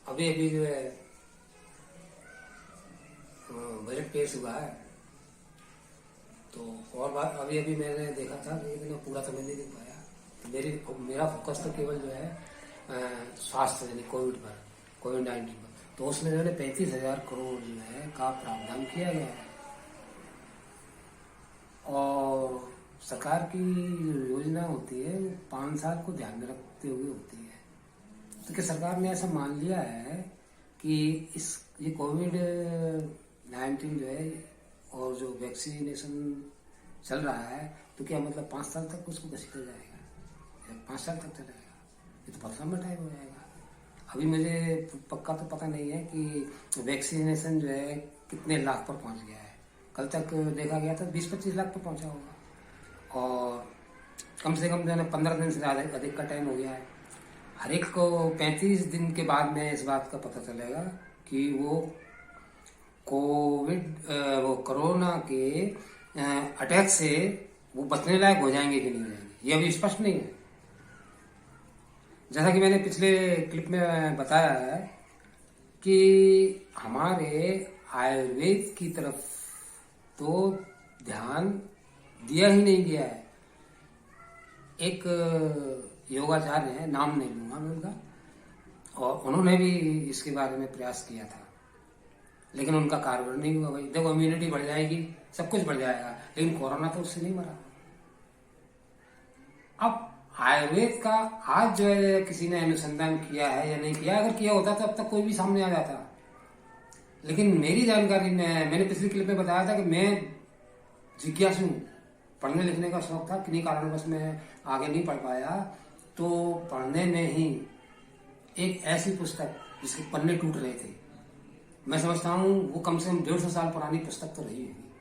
अभी अभी जो है बजट पेश हुआ है। तो और बात अभी अभी मैंने देखा था, लेकिन मैं पूरा तो मैं नहीं देख पाया। तो मेरा फोकस तो केवल जो है स्वास्थ्य यानी कोविड-19 पर। तो उसमें जो है 35,000 करोड़ जो है का प्रावधान किया गया है। और सरकार की जो योजना होती है वो 5 साल को ध्यान में रखते हुए होती है। तो क्या सरकार ने ऐसा मान लिया है कि ये कोविड-19 जो है और जो वैक्सीनेशन चल रहा है, तो क्या मतलब 5 साल तक उसको घसीटा जाएगा या 5 साल तक चलेगा? ये तो बहुत लंबा टाइम हो जाएगा। अभी मुझे पक्का तो पता नहीं है कि वैक्सीनेशन जो है कितने लाख पर पहुंच गया है। कल तक देखा गया था 20-25 लाख पर पहुंचा होगा, और कम से कम जो है 15 दिन से अधिक का टाइम हो गया है। हर एक को 35 दिन के बाद में इस बात का पता चलेगा कि वो कोरोना के अटैक से वो बचने लायक हो जाएंगे कि नहीं हो जाएंगे, ये अभी स्पष्ट नहीं है। जैसा कि मैंने पिछले क्लिप में बताया है कि हमारे आयुर्वेद की तरफ तो ध्यान दिया ही नहीं गया है। एक योगाचार्य है, नाम नहीं लूंगा मैं उनका, और उन्होंने भी इसके बारे में प्रयास किया था, लेकिन उनका कारगर नहीं हुआ। भाई देखो, इम्यूनिटी बढ़ जाएगी, सब कुछ बढ़ जाएगा, लेकिन कोरोना तो उससे नहीं मरा। अब आयुर्वेद का आज जो है किसी ने अनुसंधान किया है या नहीं किया, अगर किया होता तो अब तक कोई भी सामने आ जाता। लेकिन मेरी जानकारी में, मैंने पिछली क्लिप में बताया था कि मैं जिज्ञासु हूं, पढ़ने लिखने का शौक था, किन्हीं कारणवश मैं आगे नहीं पढ़ पाया। तो पढ़ने में ही एक ऐसी पुस्तक जिसके पन्ने टूट रहे थे, मैं समझता हूँ वो कम से कम 150 साल पुरानी पुस्तक तो रही होगी,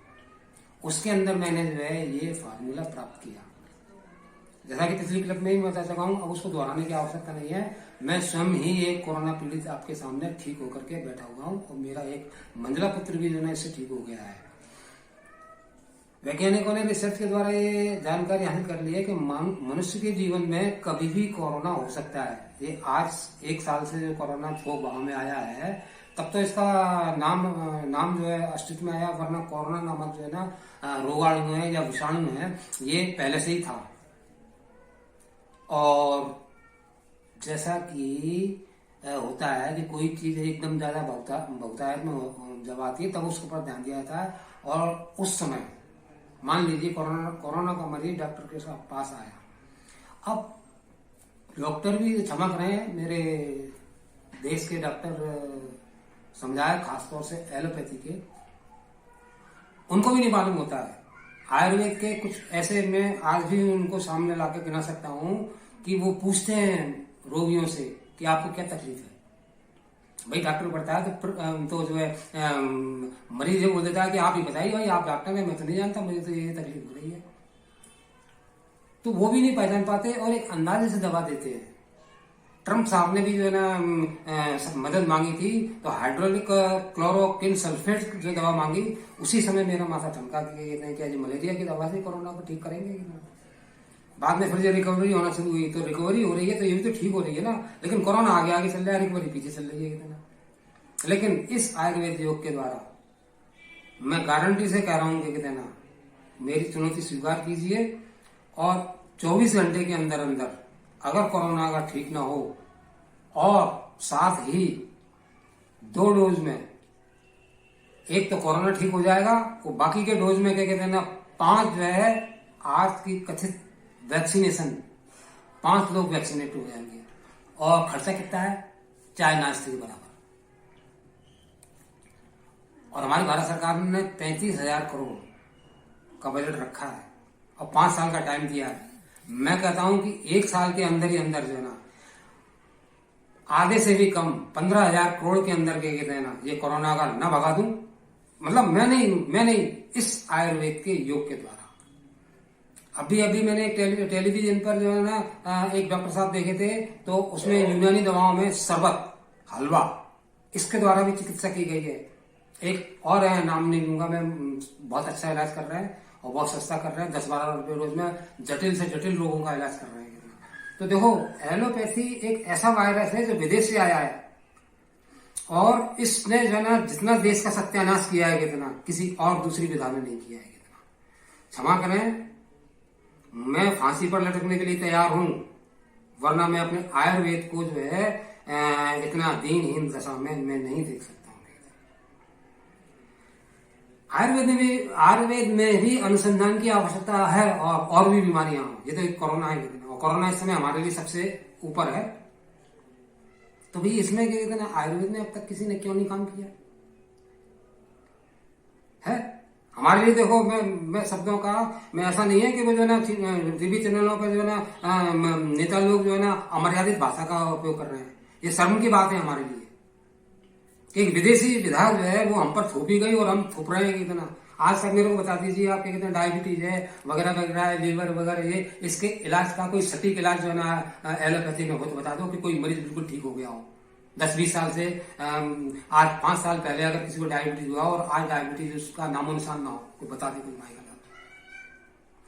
उसके अंदर मैंने जो है ये फार्मूला प्राप्त किया। जैसा कि पिछली क्लिप में ही मैं बता चुका हूँ, अब उसको दोहराने की आवश्यकता नहीं है। मैं स्वयं ही एक कोरोना पीड़ित आपके सामने ठीक होकर के बैठा हुआ हूँ, और मेरा एक मंझला पुत्र भी जो है इससे ठीक हो गया है। वैज्ञानिकों ने रिसर्च के द्वारा ये जानकारी हासिल कर ली है कि मनुष्य के जीवन में कभी भी कोरोना हो सकता है। ये आज 1 साल से जो कोरोना गाँव में आया है, तब तो इसका नाम जो है अस्तित्व में आया, वरना कोरोना नामक जो है ना रोगाणु है या विषाणु है, ये पहले से ही था। और जैसा कि होता है कि कोई चीज एकदम ज्यादा बहुतायत में जब आती है, तब उसके ऊपर ध्यान दिया जाता है। और उस समय मान लीजिए कोरोना का मरीज डॉक्टर के पास आया। अब डॉक्टर भी चमक रहे हैं, मेरे देश के डॉक्टर समझाए, खासतौर से एलोपैथी के, उनको भी नहीं मालूम होता है। आयुर्वेद के कुछ ऐसे में आज भी उनको सामने लाके गिना सकता हूं कि वो पूछते हैं रोगियों से कि आपको क्या तकलीफ है। भाई डॉक्टर बताया तो जो है मरीज ये बोल देता है कि आप ही बताइए, भाई आप डॉक्टर हैं, मैं तो नहीं जानता, मुझे तो ये तकलीफ हो रही है। तो वो भी नहीं पहचान पाते और एक अंदाजे से दवा देते हैं। ट्रम्प साहब ने भी जो है ना मदद मांगी थी, तो हाइड्रोलिक क्लोरोक्विन सल्फेट जो दवा मांगी, उसी समय मेरा माथा ठमका कि क्या जी मलेरिया की दवा से कोरोना को ठीक करेंगे? बाद में फिर जब रिकवरी होना शुरू हुई, तो रिकवरी हो रही है तो ये भी तो ठीक हो रही है ना, लेकिन कोरोना आगे चल रहा है, रिकवरी पीछे चल रही है कितना। लेकिन इस आयुर्वेद योग के द्वारा मैं गारंटी से कह रहा हूं कि कितना, मेरी चुनौती स्वीकार कीजिए, और 24 घंटे के अंदर अंदर अगर कोरोना का ठीक ना हो, और साथ ही 2 डोज में, एक तो कोरोना ठीक हो जाएगा, वो बाकी के डोज में क्या कहते हैं ना 5 जो है आज की कथित वैक्सीनेशन, 5 लोग वैक्सीनेट हो जाएंगे। और खर्चा कितना है? चाय नाश्ते के बराबर। और हमारी भारत सरकार ने 35,000 करोड़ का बजट रखा है और 5 साल का टाइम दिया है। मैं कहता हूं कि 1 साल के अंदर ही अंदर जो है ना, आधे से भी कम 15,000 करोड़ के अंदर के कहते हैं ना, ये कोरोना का न भगा दूं। मतलब मैं नहीं, इस आयुर्वेद के योग के द्वारा। अभी मैंने एक टेलीविजन पर जो है ना एक डॉक्टर साहब देखे थे, तो उसमें यूनानी दवाओं में शरबत, हलवा, इसके द्वारा भी चिकित्सा की गई है। एक और है, नाम नहीं लूंगा मैं, बहुत अच्छा इलाज कर रहे हैं और बहुत सस्ता कर रहे हैं, 10-12 रुपए रोज में जटिल से जटिल रोगों का इलाज कर रहे हैं। तो देखो, एलोपैथी एक ऐसा वायरस है जो विदेश से आया है, और इसने जो है ना जितना देश का सत्यानाश किया है कितना किसी और दूसरी विधा में नहीं किया है कितना। क्षमा करें, मैं फांसी पर लटकने के लिए तैयार हूं, वरना मैं अपने आयुर्वेद को जो है इतना दीनहीन दशा में मैं नहीं देख सकता हूं। आयुर्वेद में भी अनुसंधान की आवश्यकता है और भी बीमारियां हो। ये तो एक कोरोना है कितना, और कोरोना इस समय हमारे लिए सबसे ऊपर है। तो भाई इसमें क्या कहते हैं, आयुर्वेद में अब तक किसी ने क्यों नहीं काम किया है? हमारे लिए देखो, मैं शब्दों का, मैं ऐसा नहीं है कि वो जो है ना टीवी चैनलों पर जो है ना नेता लोग जो है ना अमर्यादित भाषा का उपयोग कर रहे हैं। ये शर्म की बात है हमारे लिए कि एक विदेशी विधा जो है वो हम पर थोपी गई और हम थोप रहे हैं कितना। आज तक मेरे को बता दीजिए आप कितना डायबिटीज है वगैरह वगैरह, लीवर वगैरह, ये इसके इलाज का कोई सटीक इलाज जो है ना एलोपैथी में हो तो बता दो कि कोई मरीज बिल्कुल ठीक हो गया हो। 10-20 साल से आज 5 साल पहले अगर किसी को डायबिटीज हुआ और आज डायबिटीज उसका नामो निशान ना हो, कोई बता दे कोई मायका।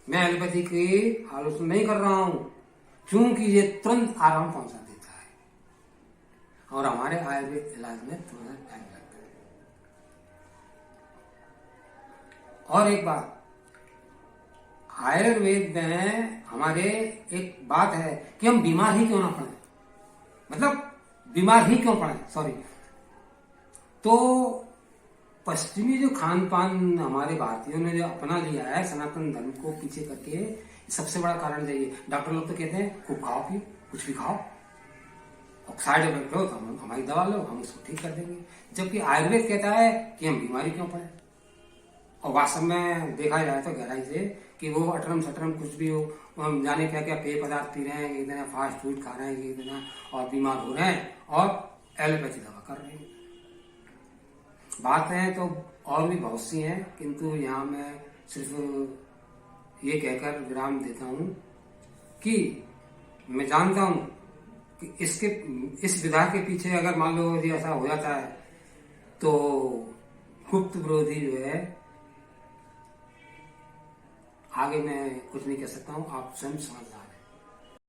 मैं एलोपैथी की आलोचना नहीं कर रहा हूं, क्योंकि ये तुरंत आराम पहुंचा देता है और हमारे आयुर्वेद इलाज में थोड़ा टाइम लगता है। और एक बात, आयुर्वेद में हमारे एक बात है कि हम बीमार ही क्यों ना पड़े, मतलब बीमार ही क्यों पड़े, सॉरी। तो पश्चिमी जो खान पान हमारे भारतीयों ने जो अपना लिया है सनातन धर्म को पीछे करके, सबसे बड़ा कारण यही। डॉक्टर लोग तो कहते हैं खूब खाओ पियो, कुछ भी खाओ, और साइड इफेक्ट हो तो हम हमारी दवा लो, हम उसको ठीक कर देंगे। जबकि आयुर्वेद कहता है कि हम बीमारी क्यों पड़े। और वास्तव में देखा जाए तो गहराई से कि वो अटरम सटरम कुछ भी हो, हम जाने क्या क्या पेय पदार्थ पी रहे हैं, इतना फास्ट फूड खा रहे हैं, इतना और बीमार हो रहे हैं और एलोपैथी दवा कर रहे हैं। बातें तो और भी बहुत सी हैं, किंतु यहाँ मैं सिर्फ ये कहकर विराम देता हूं कि मैं जानता हूं कि इस विधा के पीछे अगर मान लो यदि ऐसा हो जाता है तो गुप्त विरोधी जो है, आगे मैं कुछ नहीं कह सकता हूं, आप स्वयं समझ